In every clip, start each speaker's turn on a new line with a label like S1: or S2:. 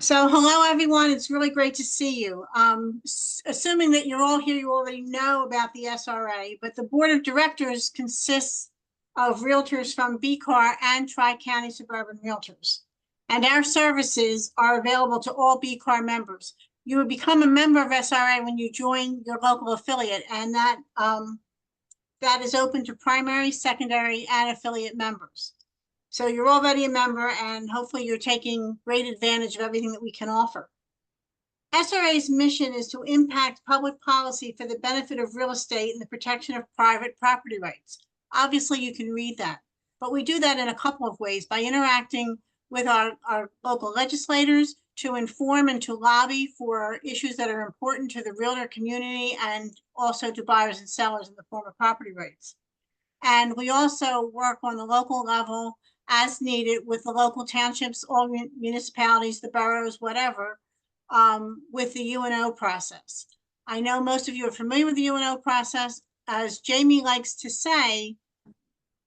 S1: So hello, everyone. It's really great to see you. Assuming that you're all here, you already know about the SRA, but the board of directors consists of realtors from BCAR and Tri-County Suburban Realtors. And our services are available to all BCAR members. You would become a member of SRA when you join your local affiliate, and that is open to primary, secondary, and affiliate members. So you're already a member, and hopefully you're taking great advantage of everything that we can offer. SRA's mission is to impact public policy for the benefit of real estate and the protection of private property rights. Obviously, you can read that, but we do that in a couple of ways: by interacting with our local legislators to inform and to lobby for issues that are important to the realtor community and also to buyers and sellers in the form of property rights. And we also work on the local level as needed with the local townships, all municipalities, the boroughs, whatever, with the UNO process. I know most of you are familiar with the UNO process. As Jamie likes to say,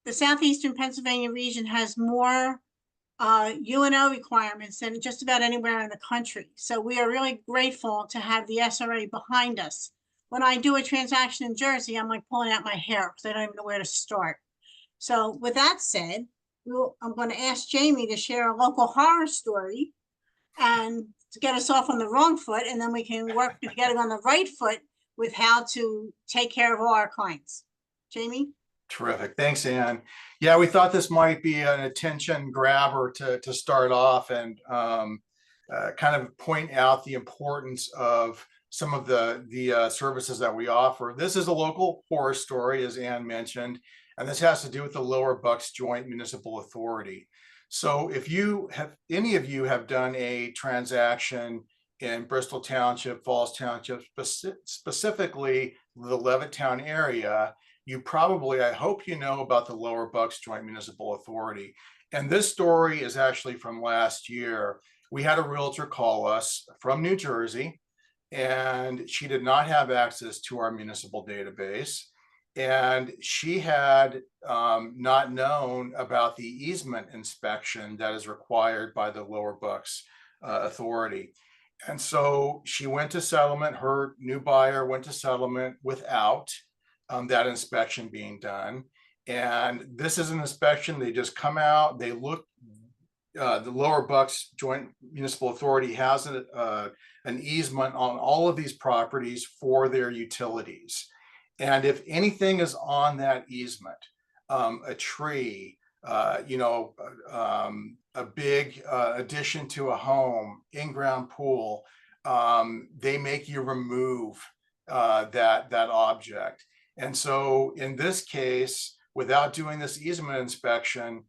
S1: the Southeastern Pennsylvania region has more UNO requirements than just about anywhere in the country. So we are really grateful to have the SRA behind us. When I do a transaction in Jersey, I'm like pulling out my hair because I don't even know where to start. So with that said, I'm going to ask Jamie to share a local horror story and to get us off on the wrong foot, and then we can work together on the right foot with how to take care of all our clients. Jamie?
S2: Terrific. Thanks, Ann. Yeah, we thought this might be an attention grabber to start off and kind of point out the importance of some of the services that we offer. This is a local horror story, as Ann mentioned, and this has to do with the Lower Bucks Joint Municipal Authority. So if any of you have done a transaction in Bristol Township, Falls Township, specifically the Levittown area, you probably, I hope you know about the Lower Bucks Joint Municipal Authority. And this story is actually from last year. We had a realtor call us from New Jersey, and she did not have access to our municipal database. And she had not known about the easement inspection that is required by the Lower Bucks Authority. And so she went to settlement. Her new buyer went to settlement without that inspection being done. And this is an inspection. They just come out, they look, the Lower Bucks Joint Municipal Authority has an easement on all of these properties for their utilities. And if anything is on that easement, a tree, a big addition to a home, in-ground pool, they make you remove that object. And so in this case, without doing this easement inspection,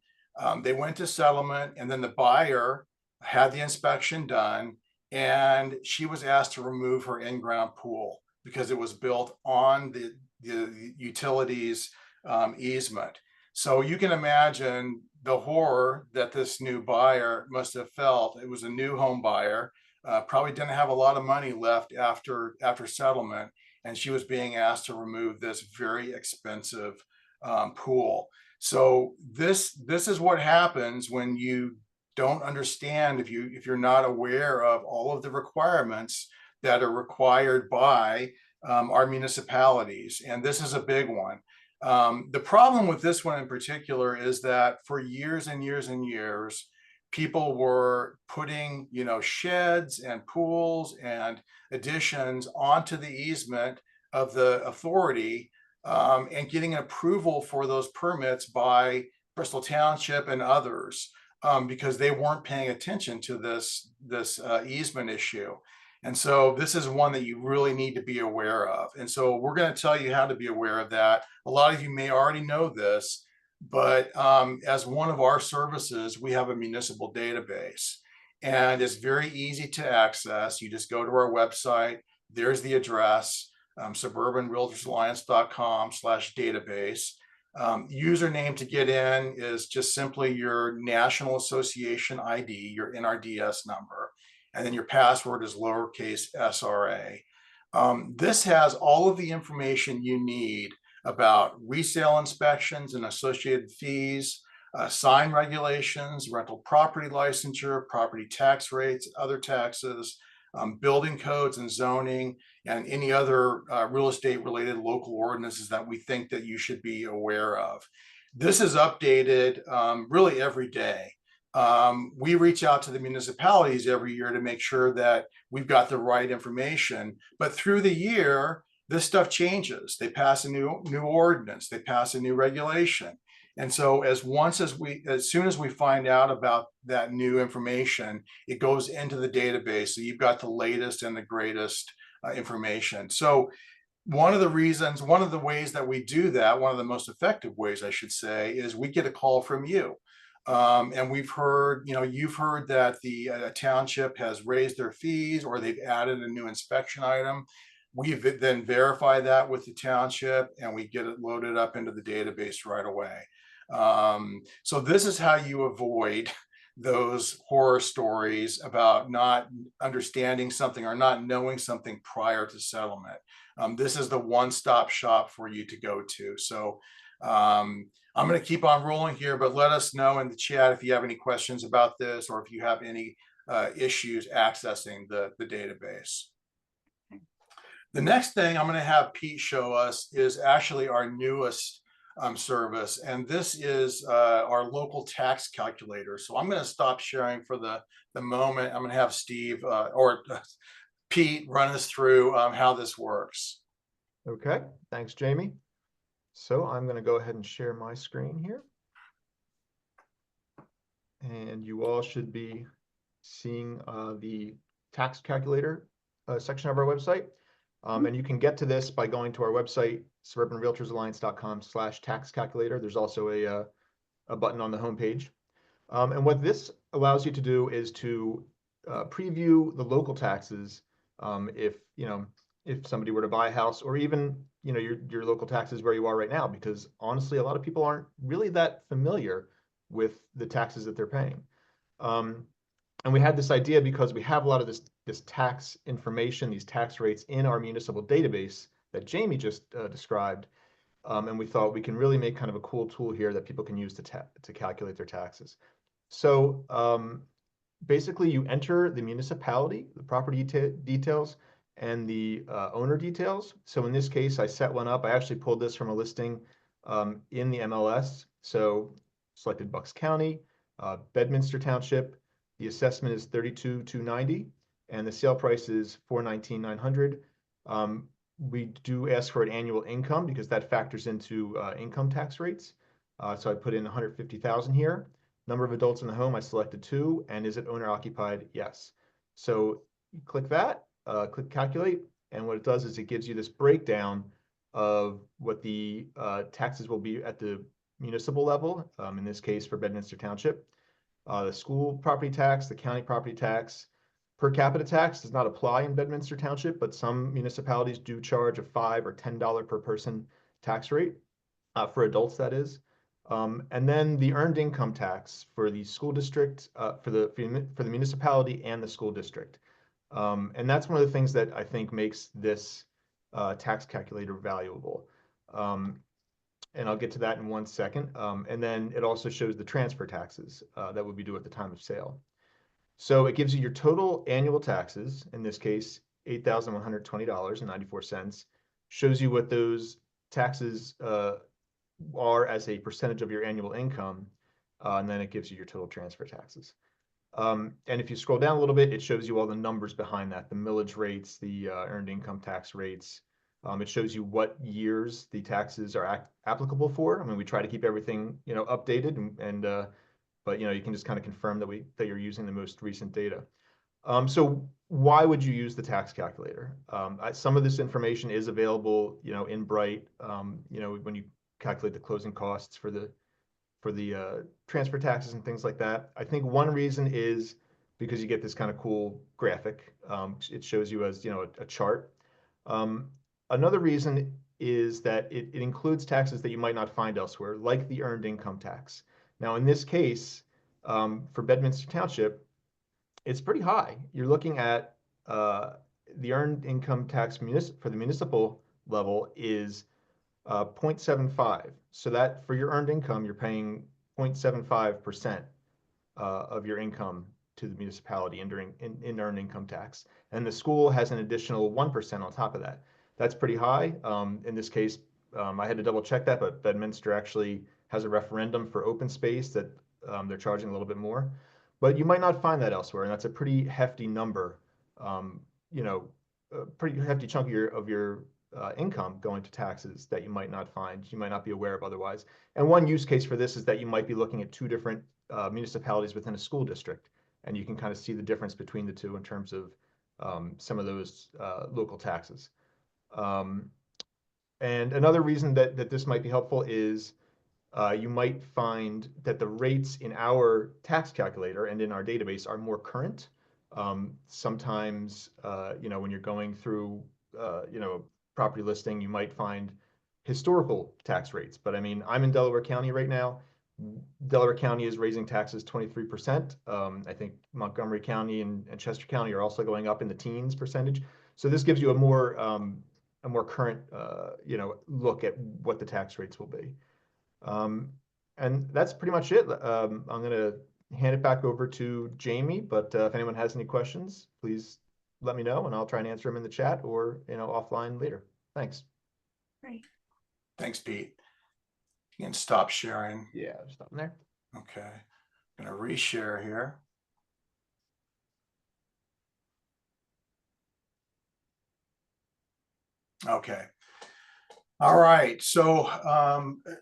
S2: they went to settlement, and then the buyer had the inspection done, and she was asked to remove her in-ground pool because it was built on the utilities easement. So you can imagine the horror that this new buyer must have felt. It was a new home buyer, probably didn't have a lot of money left after settlement, and she was being asked to remove this very expensive pool. So this is what happens when you don't understand, if you're not aware of all of the requirements that are required by our municipalities. And this is a big one. The problem with this one in particular is that for years and years and years, people were putting, sheds and pools and additions onto the easement of the authority, and getting approval for those permits by Bristol Township and others, because they weren't paying attention to this easement issue. And so this is one that you really need to be aware of. And so we're going to tell you how to be aware of that. A lot of you may already know this, but as one of our services, we have a municipal database, and it's very easy to access. You just go to our website. There's the address, suburbanrealtorsalliance.com/database. Username to get in is just simply your National Association ID, your NRDS number. And then your password is lowercase SRA. This has all of the information you need about resale inspections and associated fees, sign regulations, rental property licensure, property tax rates, other taxes, building codes and zoning, and any other real estate related local ordinances that we think that you should be aware of. This is updated really every day. We reach out to the municipalities every year to make sure that we've got the right information, but through the year, this stuff changes. They pass a new ordinance, they pass a new regulation. And so as soon as we find out about that new information, it goes into the database. So you've got the latest and the greatest information. So one of the ways that we do that, one of the most effective ways, I should say, is we get a call from you. And we've heard, you've heard that the township has raised their fees or they've added a new inspection item. We then verify that with the township and we get it loaded up into the database right away. So this is how you avoid those horror stories about not understanding something or not knowing something prior to settlement. This is the one-stop shop for you to go to. So I'm going to keep on rolling here, but let us know in the chat if you have any questions about this or if you have any issues accessing the database. The next thing I'm going to have Pete show us is actually our newest service, and this is our local tax calculator. So I'm going to stop sharing for the moment. I'm going to have Steve or Pete run us through how this works.
S3: Okay, thanks, Jamie. So I'm going to go ahead and share my screen here. And you all should be seeing the tax calculator section of our website. And you can get to this by going to our website, suburbanrealtorsalliance.com/tax calculator. There's also a button on the homepage. And what this allows you to do is to preview the local taxes if somebody were to buy a house, or even your local taxes where you are right now, because honestly, a lot of people aren't really that familiar with the taxes that they're paying. And we had this idea because we have a lot of this tax information, these tax rates in our municipal database that Jamie just described. And we thought we can really make kind of a cool tool here that people can use to calculate their taxes. So basically you enter the municipality, the property details, and the owner details. So in this case, I set one up. I actually pulled this from a listing in the MLS. So selected Bucks County, Bedminster Township. The assessment is $32,290, and the sale price is $419,900. We do ask for an annual income because that factors into income tax rates. So I put in 150,000 here. Number of adults in the home, I selected 2, and is it owner occupied? Yes. So you click that, click calculate, and what it does is it gives you this breakdown of what the taxes will be at the municipal level, in this case for Bedminster Township. The school property tax, the county property tax, per capita tax does not apply in Bedminster Township, but some municipalities do charge a $5 or $10 per person tax rate, for adults, that is. And then the earned income tax for the school district, for the municipality and the school district. And that's one of the things that I think makes this tax calculator valuable. And I'll get to that in 1 second. And then it also shows the transfer taxes that would be due at the time of sale. So it gives you your total annual taxes, in this case, $8,120.94, shows you what those taxes are as a percentage of your annual income, and then it gives you your total transfer taxes. And if you scroll down a little bit, it shows you all the numbers behind that, the millage rates, the earned income tax rates. It shows you what years the taxes are applicable for. I mean, we try to keep everything updated, but you can just kind of confirm that you're using the most recent data. So why would you use the tax calculator? Some of this information is available, in Bright. When you calculate the closing costs for the transfer taxes and things like that. I think one reason is because you get this kind of cool graphic. It shows you as a chart. Another reason is that it includes taxes that you might not find elsewhere, like the earned income tax. Now, in this case, for Bedminster Township, it's pretty high. You're looking at the earned income tax for the municipal level is 0.75. So that for your earned income, you're paying 0.75% of your income to the municipality in earned income tax. And the school has an additional 1% on top of that. That's pretty high. In this case, I had to double check that, but Bedminster actually has a referendum for open space that they're charging a little bit more. But you might not find that elsewhere, and that's a pretty hefty number. You know, a pretty hefty chunk of your income going to taxes that you might not find, you might not be aware of otherwise. And one use case for this is that you might be looking at two different municipalities within a school district, and you can kind of see the difference between the two in terms of some of those local taxes. And another reason that this might be helpful is you might find that the rates in our tax calculator and in our database are more current. Sometimes, you know, when you're going through, you know, property listing, you might find historical tax rates. But I mean, I'm in Delaware County right now. Delaware County is raising taxes 23%. I think Montgomery County and Chester County are also going up in the teens percentage. So this gives you a more current, you know, look at what the tax rates will be. And that's pretty much it. I'm going to hand it back over to Jamie, but if anyone has any questions, please let me know and I'll try and answer them in the chat or, you know, offline later. Thanks.
S1: Great.
S2: Thanks, Pete. You can stop sharing.
S3: Yeah, just stop there.
S2: Okay. I'm going to reshare here. Okay. All right. So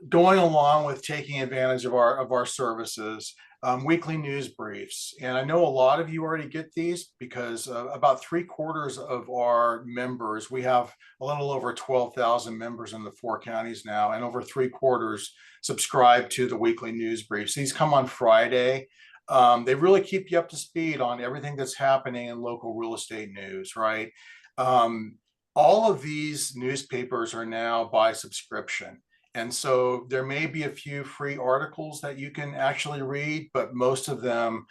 S2: going along with taking advantage of our services, weekly news briefs. And I know a lot of you already get these because about 3/4 of our members, we have a little over 12,000 members in the 4 counties now, and over 3/4 subscribe to the weekly news briefs. These come on Friday. They really keep you up to speed on everything that's happening in local real estate news, right? All of these newspapers are now by subscription. And so there may be a few free articles that you can actually read, but most of them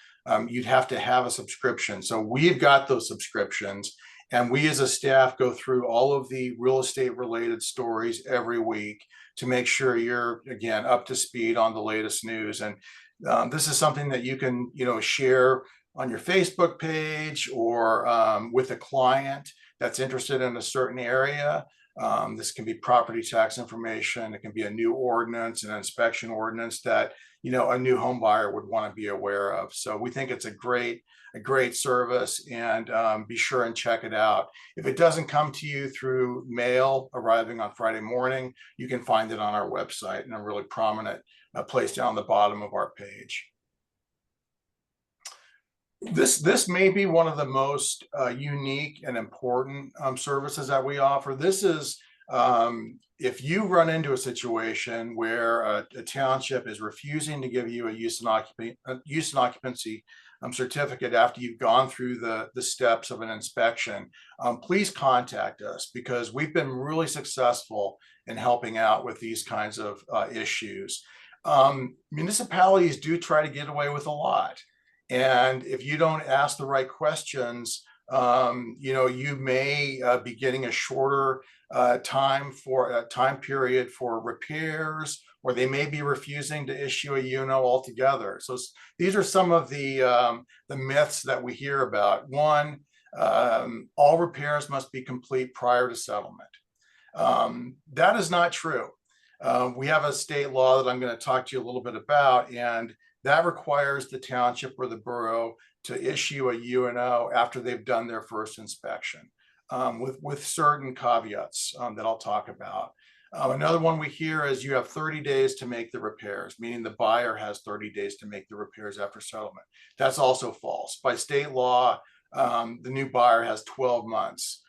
S2: you'd have to have a subscription. So we've got those subscriptions, and we as a staff go through all of the real estate related stories every week to make sure you're, again, up to speed on the latest news. And this is something that you can, you know, share on your Facebook page or with a client that's interested in a certain area. This can be property tax information. It can be a new ordinance, an inspection ordinance that, you know, a new home buyer would want to be aware of. So we think it's a great service, and be sure and check it out. If it doesn't come to you through mail arriving on Friday morning, you can find it on our website in a really prominent place down the bottom of our page. This may be one of the most unique and important services that we offer. This is if you run into a situation where a township is refusing to give you a use and occupancy certificate after you've gone through the steps of an inspection, please contact us, because we've been really successful in helping out with these kinds of issues. Municipalities do try to get away with a lot. And if you don't ask the right questions, you know, you may be getting a shorter time period for repairs, or they may be refusing to issue a UNO altogether. So these are some of the myths that we hear about. One, all repairs must be complete prior to settlement. That is not true. We have a state law that I'm going to talk to you a little bit about, and that requires the township or the borough to issue a UNO after they've done their first inspection, with certain caveats that I'll talk about. Another one we hear is you have 30 days to make the repairs, meaning the buyer has 30 days to make the repairs after settlement. That's also false. By state law, the new buyer has 12 months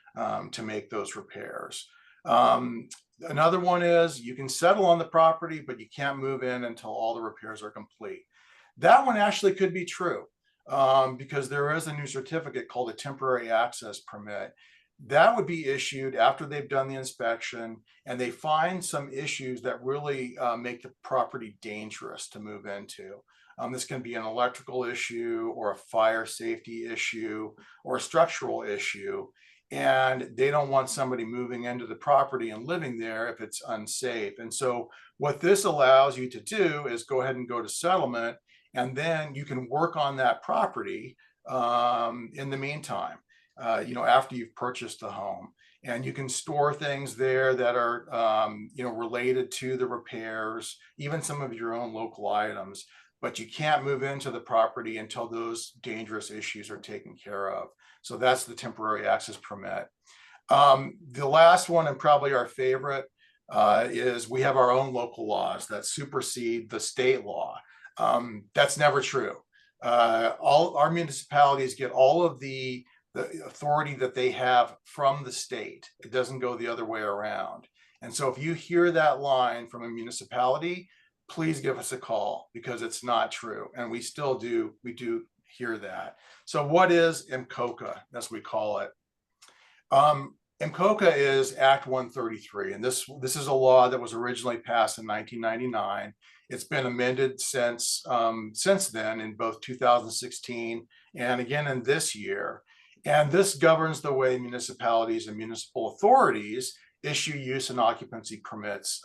S2: to make those repairs. Another one is you can settle on the property, but you can't move in until all the repairs are complete. That one actually could be true, because there is a new certificate called a temporary access permit. That would be issued after they've done the inspection and they find some issues that really make the property dangerous to move into. This can be an electrical issue or a fire safety issue or a structural issue. and they don't want somebody moving into the property and living there if it's unsafe. And so what this allows you to do is go ahead and go to settlement, and then you can work on that property in the meantime, after you've purchased the home. And you can store things there that are, related to the repairs, even some of your own local items, but you can't move into the property until those dangerous issues are taken care of. So that's the temporary access permit. The last one, and probably our favorite, is we have our own local laws that supersede the state law. That's never true. All our municipalities get all of the authority that they have from the state. It doesn't go the other way around. And so if you hear that line from a municipality, please give us a call, because it's not true. And we do hear that. So what is MCOCA, as we call it? MCOCA is Act 133, and this is a law that was originally passed in 1999. It's been amended since then, in both 2016 and again in this year. And this governs the way municipalities and municipal authorities issue use and occupancy permits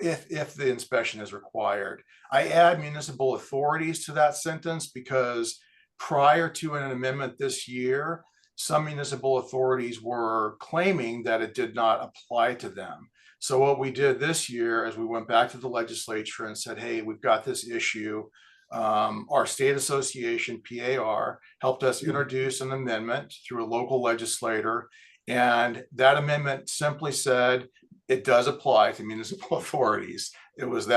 S2: if the inspection is required. I add municipal authorities to that sentence because prior to an amendment this year, some municipal authorities were claiming that it did not apply to them. So what we did this year is we went back to the legislature and said, hey, we've got this issue. Our state association, PAR, helped us introduce an amendment through a local legislator. And that amendment simply said, it does apply to municipal authorities. It was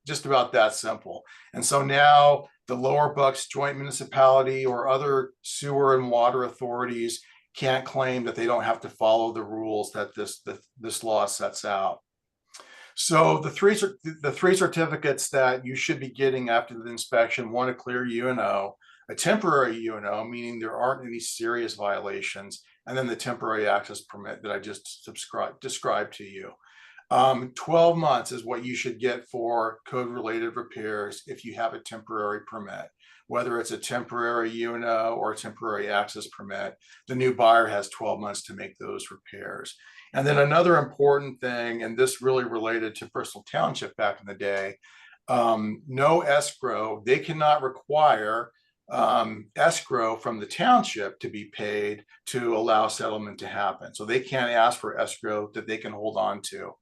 S2: just about that simple. And so now the Lower Bucks Joint Municipality or other sewer and water authorities can't claim that they don't have to follow the rules that this law sets out. So the three certificates that you should be getting after the inspection: one, a clear UNO, a temporary UNO, meaning there aren't any serious violations, and then the temporary access permit that I just described to you. 12 months is what you should get for code-related repairs if you have a temporary permit, whether it's a temporary UNO or a temporary access permit. The new buyer has 12 months to make those repairs. And then another important thing, and this really related to Bristol Township back in the day, no escrow. They cannot require escrow from the township to be paid to allow settlement to happen. So they can't ask for escrow that they can hold on to.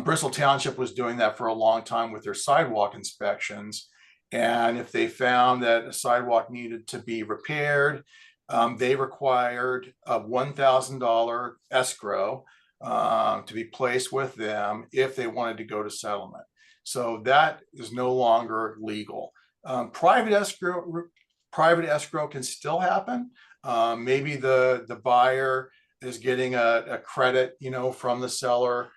S2: Bristol Township was doing that for a long time with their sidewalk inspections. And if they found that a sidewalk needed to be repaired, they required a $1,000 escrow to be placed with them if they wanted to go to settlement. So that is no longer legal. Private escrow can still happen. Maybe the buyer is getting a credit, from the seller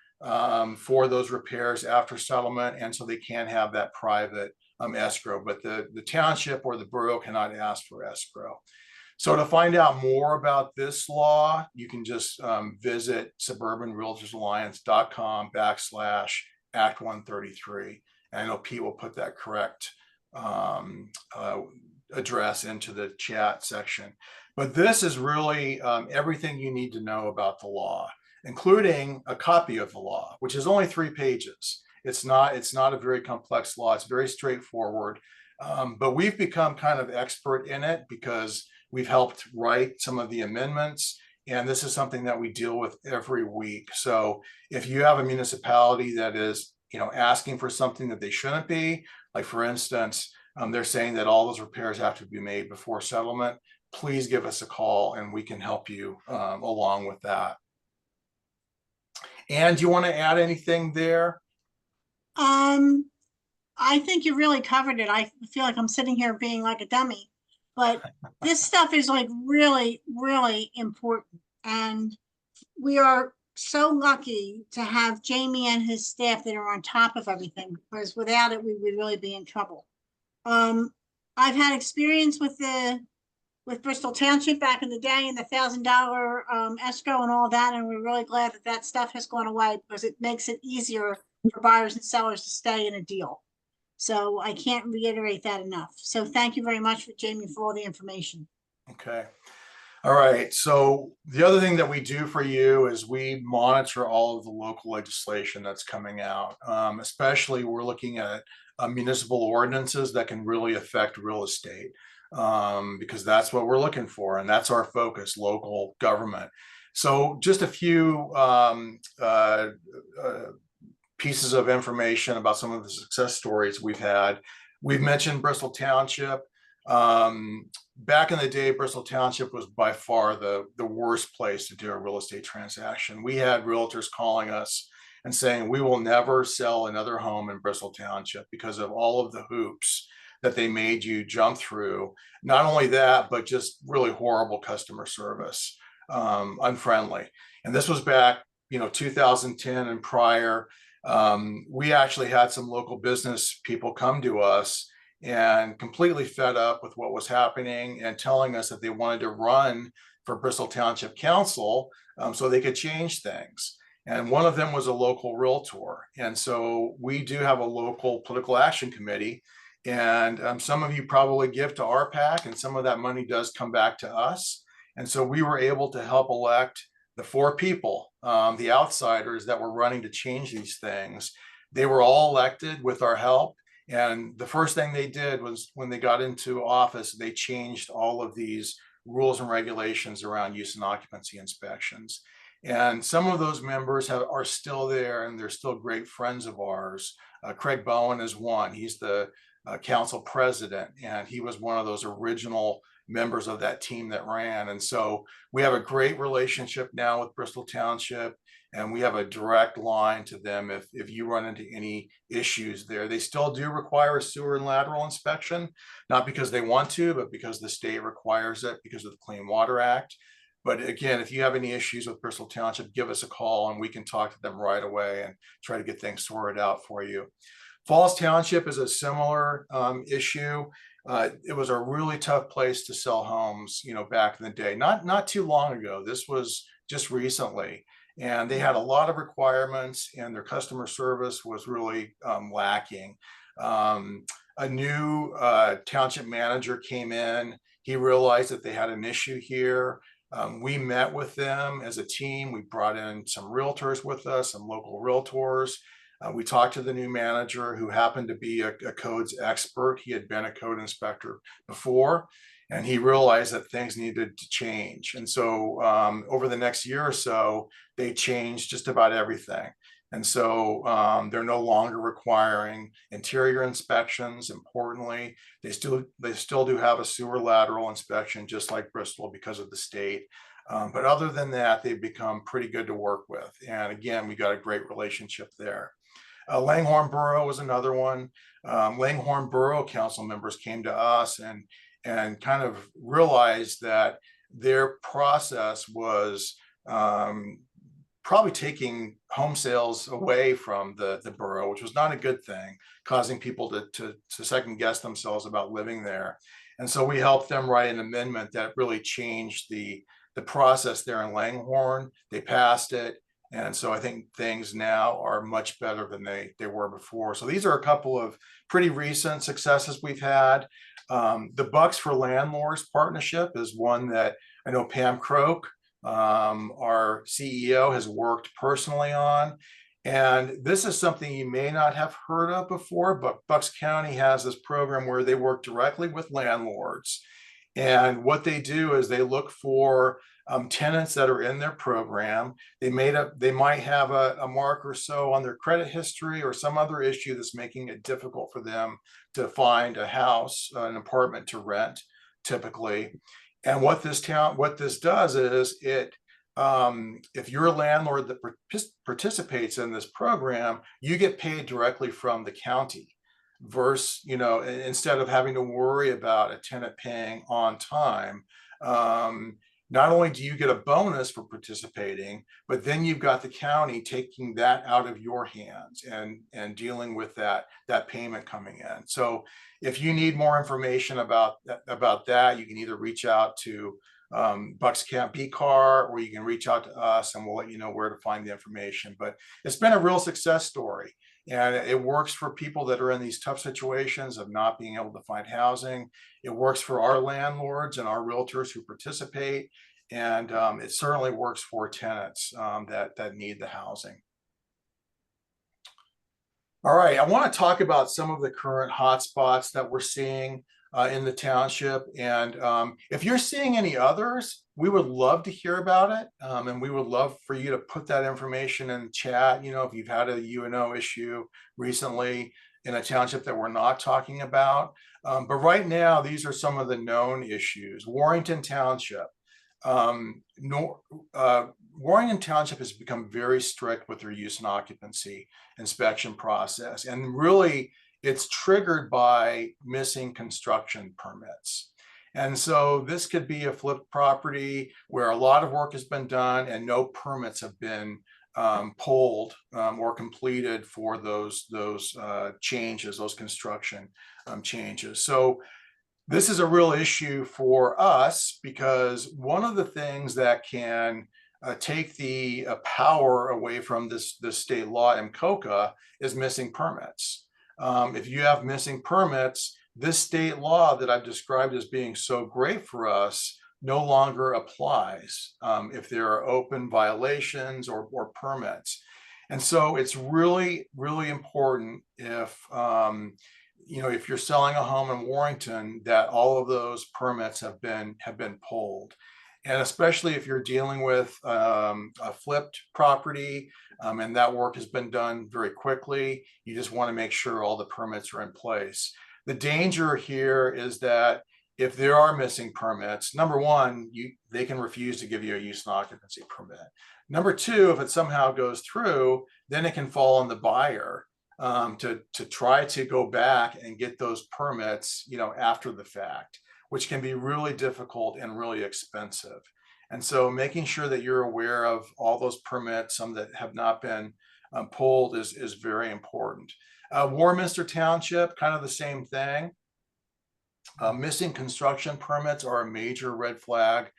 S2: for those repairs after settlement, and so they can't have that private escrow. But the township or the borough cannot ask for escrow. So to find out more about this law, you can just visit suburbanrealtorsalliance.com/Act 133. And I know Pete will put that correct address into the chat section. But this is really everything you need to know about the law, including a copy of the law, which is only 3 pages. It's not a very complex law. It's very straightforward. But we've become kind of expert in it because we've helped write some of the amendments, and this is something that we deal with every week. So if you have a municipality that is, asking for something that they shouldn't be, like for instance, they're saying that all those repairs have to be made before settlement, please give us a call and we can help you along with that. And do you want to add anything there?
S1: I think you really covered it. I feel like I'm sitting here being like a dummy, but this stuff is like really, really important. And we are so lucky to have Jamie and his staff that are on top of everything, because without it, we would really be in trouble. I've had experience with Bristol Township back in the day, and the $1,000 escrow and all that, and we're really glad that stuff has gone away, because it makes it easier for buyers and sellers to stay in a deal. So I can't reiterate that enough. So thank you very much, Jamie, for all the information.
S2: Okay. All right. So the other thing that we do for you is we monitor all of the local legislation that's coming out. Especially we're looking at municipal ordinances that can really affect real estate, because that's what we're looking for. And that's our focus, local government. So just a few pieces of information about some of the success stories we've had. We've mentioned Bristol Township. Back in the day, Bristol Township was by far the worst place to do a real estate transaction. We had realtors calling us and saying, we will never sell another home in Bristol Township because of all of the hoops that they made you jump through. Not only that, but just really horrible customer service, unfriendly. And this was back, 2010 and prior. We actually had some local business people come to us and completely fed up with what was happening and telling us that they wanted to run for Bristol Township Council, so they could change things. And one of them was a local realtor. And so we do have a local political action committee. And some of you probably give to our PAC, and some of that money does come back to us. And so we were able to help elect the 4 people, the outsiders that were running to change these things. They were all elected with our help. And the first thing they did was, when they got into office, they changed all of these rules and regulations around use and occupancy inspections. And some of those members are still there, and they're still great friends of ours. Craig Bowen is one. He's the council president, and he was one of those original members of that team that ran. And so we have a great relationship now with Bristol Township, and we have a direct line to them if you run into any issues there. They still do require a sewer and lateral inspection, not because they want to, but because the state requires it because of the Clean Water Act. But again, if you have any issues with Bristol Township, give us a call and we can talk to them right away and try to get things sorted out for you. Falls Township is a similar issue. It was a really tough place to sell homes, back in the day. Not too long ago. This was just recently. And they had a lot of requirements, and their customer service was really lacking. A new township manager came in. He realized that they had an issue here. We met with them as a team. We brought in some realtors with us, some local realtors. We talked to the new manager, who happened to be a codes expert. He had been a code inspector before, and he realized that things needed to change. And so over the next year or so, they changed just about everything. And so they're no longer requiring interior inspections. Importantly, they still do have a sewer lateral inspection, just like Bristol, because of the state. But other than that, they've become pretty good to work with. And again, we got a great relationship there. Langhorne Borough was another one. Langhorne Borough council members came to us and kind of realized that their process was probably taking home sales away from the borough, which was not a good thing, causing people to second guess themselves about living there. And so we helped them write an amendment that really changed the process there in Langhorne. They passed it. And so I think things now are much better than they were before. So these are a couple of pretty recent successes we've had. The Bucks for Landlords partnership is one that I know Pam Croak, our CEO, has worked personally on. And this is something you may not have heard of before, but Bucks County has this program where they work directly with landlords. And what they do is they look for tenants that are in their program. They might have a mark or so on their credit history or some other issue that's making it difficult for them to find a house, an apartment to rent, typically. And what this does is if you're a landlord that participates in this program, you get paid directly from the county. Versus, instead of having to worry about a tenant paying on time. Not only do you get a bonus for participating, but then you've got the county taking that out of your hands and dealing with that payment coming in. So if you need more information about that, you can either reach out to Bucks Camp BCAR, or you can reach out to us and we'll let you know where to find the information. But it's been a real success story. And it works for people that are in these tough situations of not being able to find housing. It works for our landlords and our realtors who participate. And it certainly works for tenants that need the housing. All right, I want to talk about some of the current hotspots that we're seeing in the township. And if you're seeing any others, we would love to hear about it. And we would love for you to put that information in the chat. You know, if you've had a UNO issue recently in a township that we're not talking about. But right now, these are some of the known issues. Warrington Township. Warrington Township has become very strict with their use and occupancy inspection process. And really, it's triggered by missing construction permits. And so this could be a flipped property where a lot of work has been done and no permits have been pulled or completed for those changes, those construction changes. So this is a real issue for us because one of the things that can take the power away from this state law in COCA is missing permits. If you have missing permits, this state law that I've described as being so great for us no longer applies if there are open violations or permits. And so it's really, really important if you know, if you're selling a home in Warrington, that all of those permits have been pulled. And especially if you're dealing with a flipped property and that work has been done very quickly, you just want to make sure all the permits are in place. The danger here is that if there are missing permits, number one, they can refuse to give you a use and occupancy permit. Number two, if it somehow goes through, then it can fall on the buyer to try to go back and get those permits, you know, after the fact, which can be really difficult and really expensive. And so making sure that you're aware of all those permits, some that have not been pulled is very important. Warminster Township, kind of the same thing. Missing construction permits are a major red flag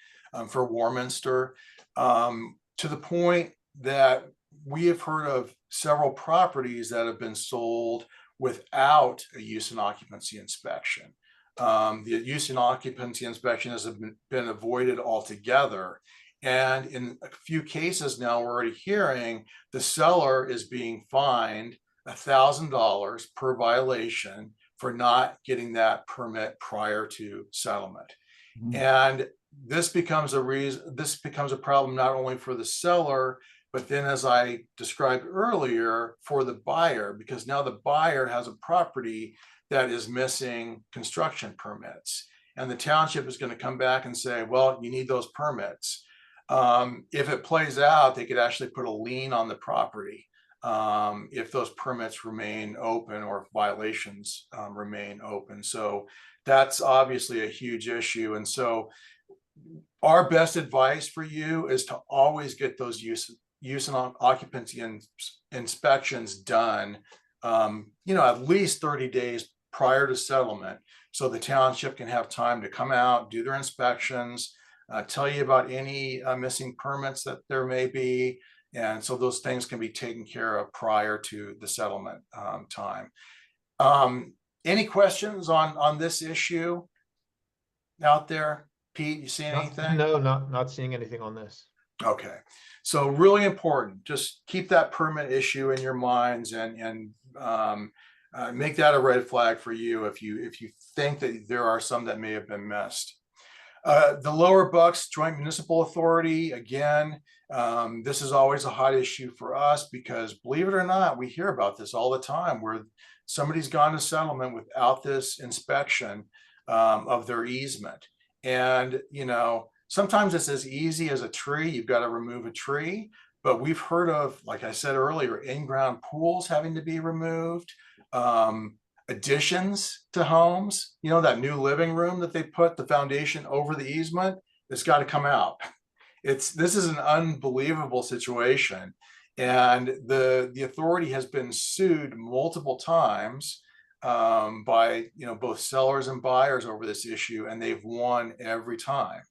S2: for Warminster, to the point that we have heard of several properties that have been sold without a use and occupancy inspection. The use and occupancy inspection has been avoided altogether. And in a few cases now, we're already hearing the seller is being fined $1,000 per violation for not getting that permit prior to settlement. Mm-hmm. And this becomes a problem not only for the seller, but then, as I described earlier, for the buyer, because now the buyer has a property that is missing construction permits. And the township is going to come back and say, well, you need those permits. If it plays out, they could actually put a lien on the property if those permits remain open or if violations remain open. So that's obviously a huge issue. And so our best advice for you is to always get those use and occupancy inspections done, you know, at least 30 days prior to settlement, so the township can have time to come out, do their inspections, tell you about any missing permits that there may be, and so those things can be taken care of prior to the settlement time. Any questions on this issue out there? Pete, you see anything?
S3: No, not seeing anything on this.
S2: Okay, so really important. Just keep that permit issue in your minds and make that a red flag for you if you think that there are some that may have been missed. The Lower Bucks Joint Municipal Authority, again, this is always a hot issue for us because, believe it or not, we hear about this all the time where somebody's gone to settlement without this inspection of their easement. And, you know, sometimes it's as easy as a tree. You've got to remove a tree, but we've heard of, like I said earlier, in-ground pools having to be removed, additions to homes, you know, that new living room that they put the foundation over the easement, it's got to come out. This is an unbelievable situation. And the authority has been sued multiple times by, you know, both sellers and buyers over this issue, and they've won every time.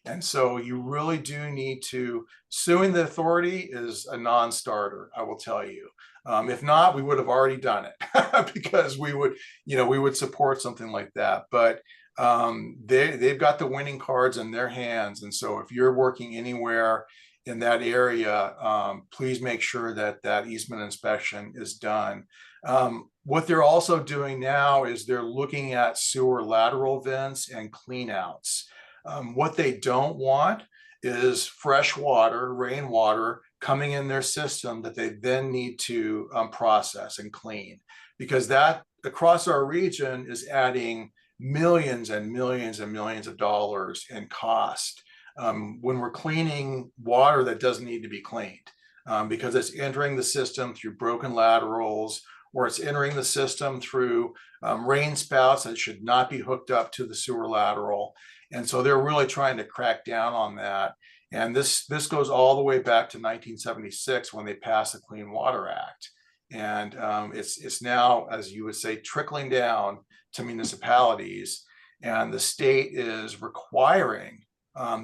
S2: And so you really do need to, suing the authority is a non-starter, I will tell you. If not, we would have already done it because we would support something like that. But they've got the winning cards in their hands. And so if you're working anywhere in that area, please make sure that that easement inspection is done. What they're also doing now is they're looking at sewer lateral vents and cleanouts. What they don't want is fresh water, rainwater coming in their system that they then need to process and clean, because that across our region is adding millions and millions and millions of dollars in cost when we're cleaning water that doesn't need to be cleaned, because it's entering the system through broken laterals, or it's entering the system through rain spouts that should not be hooked up to the sewer lateral. And so they're really trying to crack down on that. And this goes all the way back to 1976 when they passed the Clean Water Act. And it's now, as you would say, trickling down to municipalities. And the state is requiring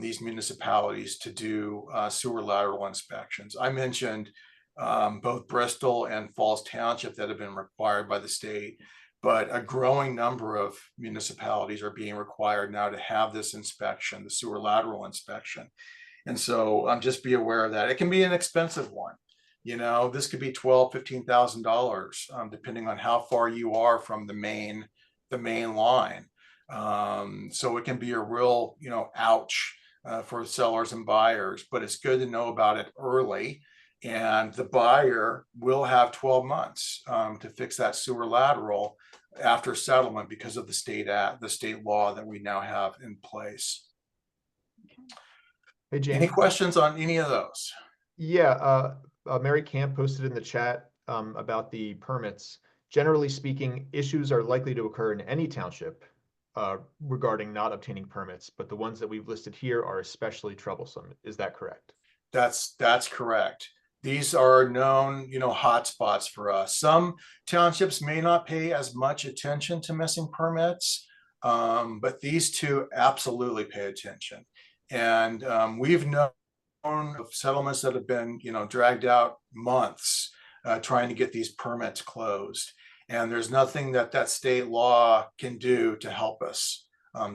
S2: these municipalities to do sewer lateral inspections. I mentioned both Bristol and Falls Township that have been required by the state, but a growing number of municipalities are being required now to have this inspection, the sewer lateral inspection. And so just be aware of that. It can be an expensive one. You know, this could be $12,000, $15,000, depending on how far you are from the main line. So it can be a real, ouch for sellers and buyers, but it's good to know about it early. And the buyer will have 12 months to fix that sewer lateral after settlement because of the state law that we now have in place.
S3: Hey, James.
S2: Any questions on any of those?
S3: Yeah, Mary Camp posted in the chat about the permits. Generally speaking, issues are likely to occur in any township regarding not obtaining permits, but the ones that we've listed here are especially troublesome. Is that correct?
S2: That's correct. These are known, hotspots for us. Some townships may not pay as much attention to missing permits, but these two absolutely pay attention. And we've known of settlements that have been, dragged out months trying to get these permits closed. And there's nothing that state law can do to help us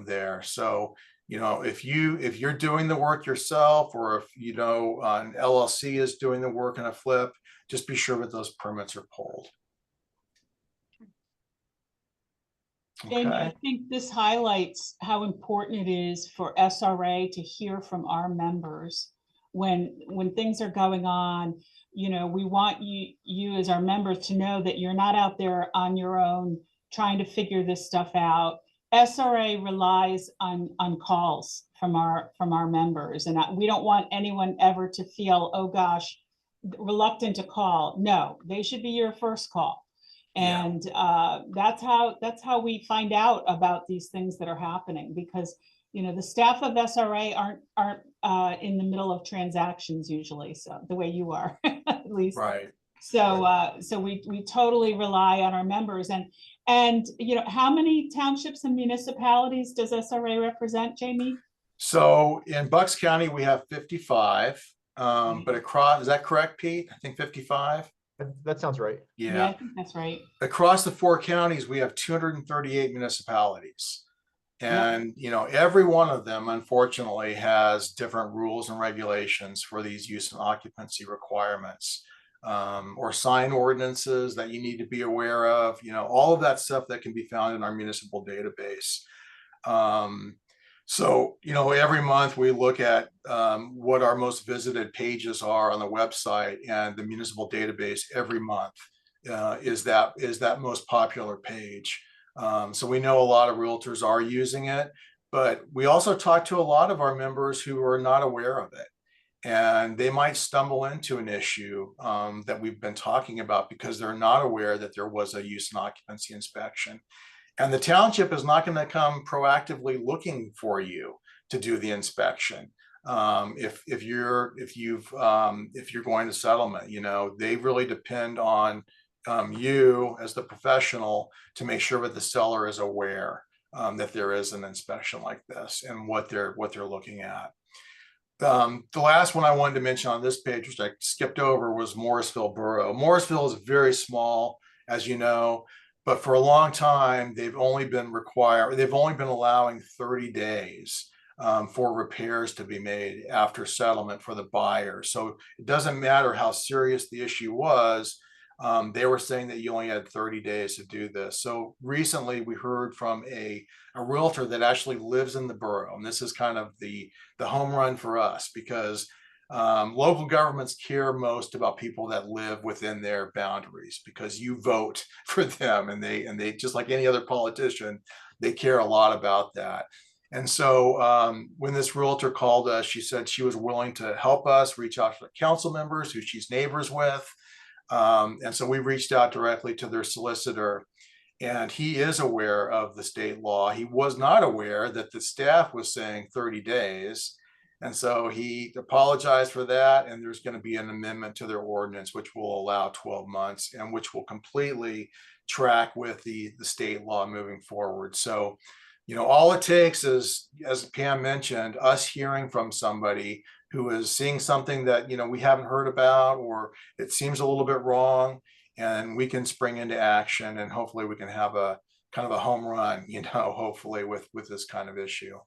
S2: there. So, if you're doing the work yourself, or if an LLC is doing the work in a flip, just be sure that those permits are pulled.
S4: And I think this highlights how important it is for SRA to hear from our members when things are going on. We want you as our members to know that you're not out there on your own trying to figure this stuff out. SRA relies on calls from our members, and we don't want anyone ever to feel, oh gosh, reluctant to call. No, they should be your first call. And that's how we find out about these things that are happening, because the staff of SRA aren't in the middle of transactions usually, so the way you are at least.
S2: Right.
S4: So so we totally rely on our members. And how many townships and municipalities does SRA represent, Jamie?
S2: So in Bucks County we have 55, but across, is that correct, Pete? I think 55.
S3: That sounds right.
S4: Yeah, I think that's right.
S2: Across the 4 counties, we have 238 municipalities. And, every one of them, unfortunately, has different rules and regulations for these use and occupancy requirements, or sign ordinances that you need to be aware of, all of that stuff that can be found in our municipal database. So, every month we look at what our most visited pages are on the website, and the municipal database every month is that most popular page. So we know a lot of realtors are using it, but we also talk to a lot of our members who are not aware of it. And they might stumble into an issue that we've been talking about because they're not aware that there was a use and occupancy inspection. And the township is not going to come proactively looking for you to do the inspection. If you're going to settlement, they really depend on you as the professional to make sure that the seller is aware that there is an inspection like this and what they're looking at. The last one I wanted to mention on this page, which I skipped over, was Morrisville Borough. Morrisville is very small, as you know, But for a long time, they've only been allowing 30 days for repairs to be made after settlement for the buyer. So it doesn't matter how serious the issue was. They were saying that you only had 30 days to do this. So recently we heard from a realtor that actually lives in the borough. And this is kind of the home run for us, because local governments care most about people that live within their boundaries, because you vote for them, and they just like any other politician, they care a lot about that. And so when this realtor called us, she said she was willing to help us reach out to the council members who she's neighbors with. And so we reached out directly to their solicitor, and he is aware of the state law. He was not aware that the staff was saying 30 days. And so he apologized for that. And there's going to be an amendment to their ordinance, which will allow 12 months and which will completely track with the state law moving forward. So, you know, all it takes is, as Pam mentioned, us hearing from somebody who is seeing something that, you know, we haven't heard about, or it seems a little bit wrong, and we can spring into action, and hopefully we can have a kind of a home run, you know, hopefully with this kind of issue.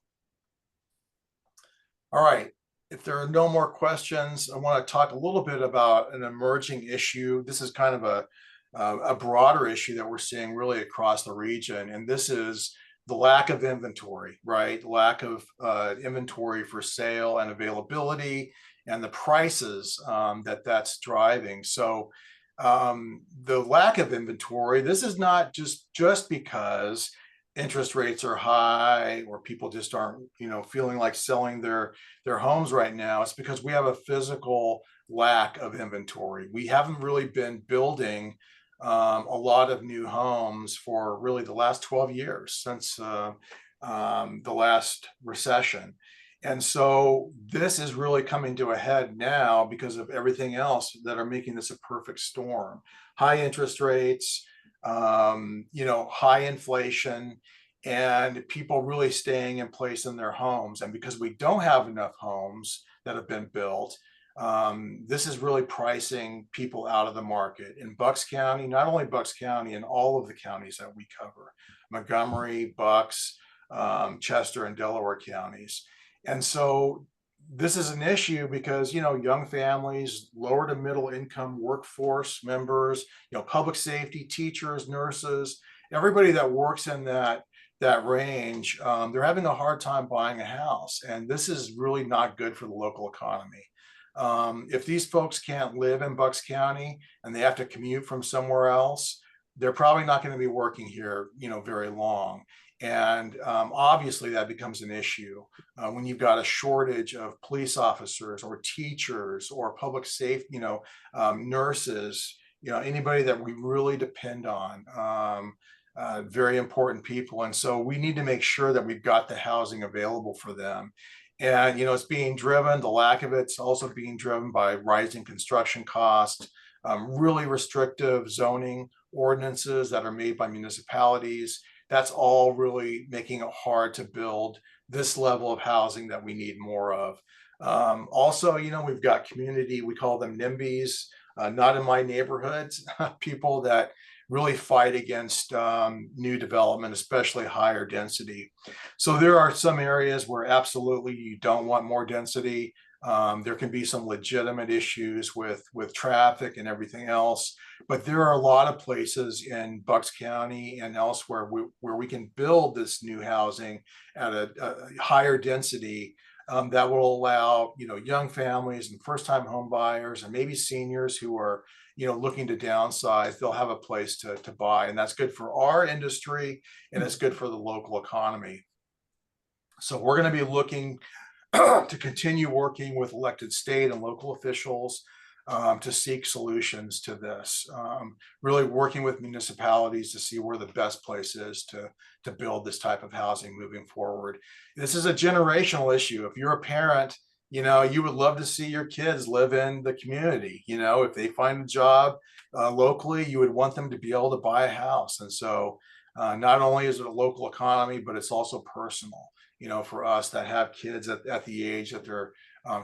S2: All right, if there are no more questions, I want to talk a little bit about an emerging issue. This is kind of a broader issue that we're seeing really across the region, and this is the lack of inventory, right? Lack of inventory for sale and availability, and the prices that's driving. So the lack of inventory, this is not just because interest rates are high or people just aren't, you know, feeling like selling their homes right now. It's because we have a physical lack of inventory. We haven't really been building a lot of new homes for really the last 12 years, since the last recession. And so this is really coming to a head now because of everything else that are making this a perfect storm. High interest rates, you know, high inflation, and people really staying in place in their homes. And because we don't have enough homes that have been built, this is really pricing people out of the market in Bucks County, not only Bucks County, in all of the counties that we cover, Montgomery, Bucks, Chester, and Delaware counties. And so this is an issue because, you know, young families, lower to middle income workforce members, you know, public safety, teachers, nurses, everybody that works in that range, they're having a hard time buying a house. And this is really not good for the local economy. If these folks can't live in Bucks County and they have to commute from somewhere else, they're probably not going to be working here, you know, very long. And obviously that becomes an issue when you've got a shortage of police officers or teachers or public safety, you know, nurses, you know, anybody that we really depend on, very important people. And so we need to make sure that we've got the housing available for them. And, you know, it's being driven, the lack of it's also being driven by rising construction costs, really restrictive zoning ordinances that are made by municipalities. That's all really making it hard to build this level of housing that we need more of. Also, you know, we've got community, we call them NIMBYs, not in my neighborhoods, people that really fight against new development, especially higher density. So there are some areas where absolutely you don't want more density. There can be some legitimate issues with traffic and everything else, but there are a lot of places in Bucks County and elsewhere where we can build this new housing at a higher density that will allow, you know, young families and first-time home buyers and maybe seniors who are, you know, looking to downsize, they'll have a place to buy, and that's good for our industry and it's good for the local economy. So we're going to be looking to continue working with elected state and local officials to seek solutions to this, really working with municipalities to see where the best place is to build this type of housing moving forward. This is a generational issue. If you're a parent, you know, you would love to see your kids live in the community. You know, if they find a job locally, you would want them to be able to buy a house. And so not only is it a local economy, but it's also personal. you know, for us that have kids at the age that they're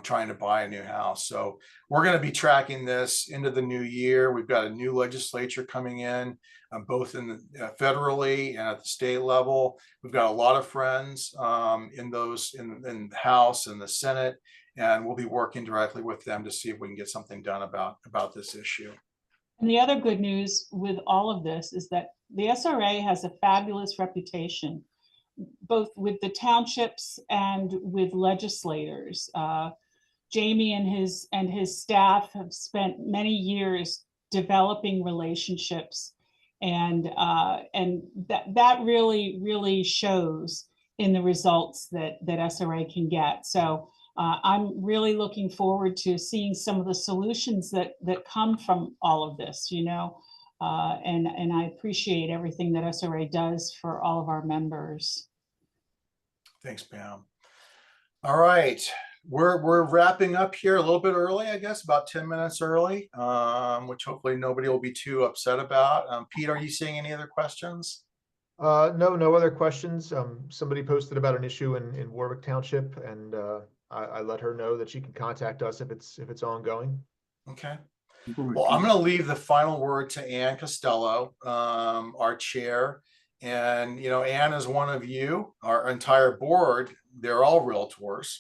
S2: trying to buy a new house. So we're going to be tracking this into the new year. We've got a new legislature coming in, both in the federally and at the state level. We've got a lot of friends in the House and the Senate, and we'll be working directly with them to see if we can get something done about this issue.
S4: And the other good news with all of this is that the SRA has a fabulous reputation, both with the townships and with legislators. Jamie and his staff have spent many years developing relationships, and that really shows in the results that SRA can get. So I'm really looking forward to seeing some of the solutions that come from all of this, you know, and I appreciate everything that SRA does for all of our members.
S2: Thanks, Pam. All right, we're wrapping up here a little bit early, I guess, about 10 minutes early, which hopefully nobody will be too upset about. Pete, are you seeing any other questions?
S3: No other questions. Somebody posted about an issue in Warwick Township, and I let her know that she can contact us if it's ongoing.
S2: Okay. Well, I'm going to leave the final word to Ann Costello, our chair. And, you know, Ann is one of you, our entire board. They're all realtors.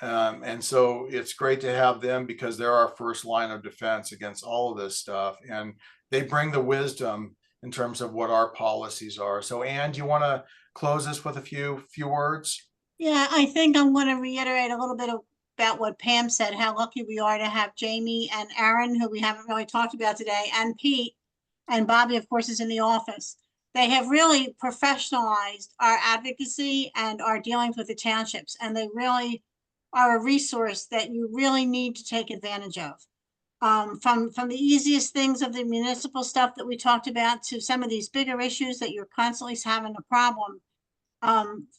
S2: And so it's great to have them because they're our first line of defense against all of this stuff. And they bring the wisdom in terms of what our policies are. So Ann, do you want to close this with a few words?
S1: Yeah, I think I'm going to reiterate a little bit about what Pam said, how lucky we are to have Jamie and Aaron, who we haven't really talked about today, and Pete, and Bobby, of course, is in the office. They have really professionalized our advocacy and our dealings with the townships, and they really are a resource that you really need to take advantage of. From the easiest things of the municipal stuff that we talked about to some of these bigger issues that you're constantly having a problem.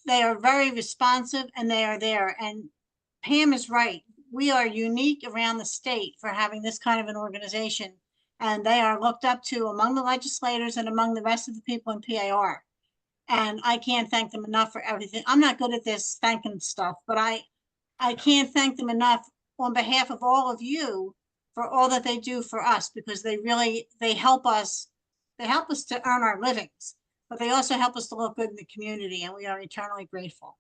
S1: They are very responsive and they are there. And Pam is right. We are unique around the state for having this kind of an organization. And they are looked up to among the legislators and among the rest of the people in PAR. And I can't thank them enough for everything. I'm not good at this thanking stuff, but I can't thank them enough on behalf of all of you for all that they do for us, because they help us to earn our livings, but they also help us to look good in the community, and we are eternally grateful.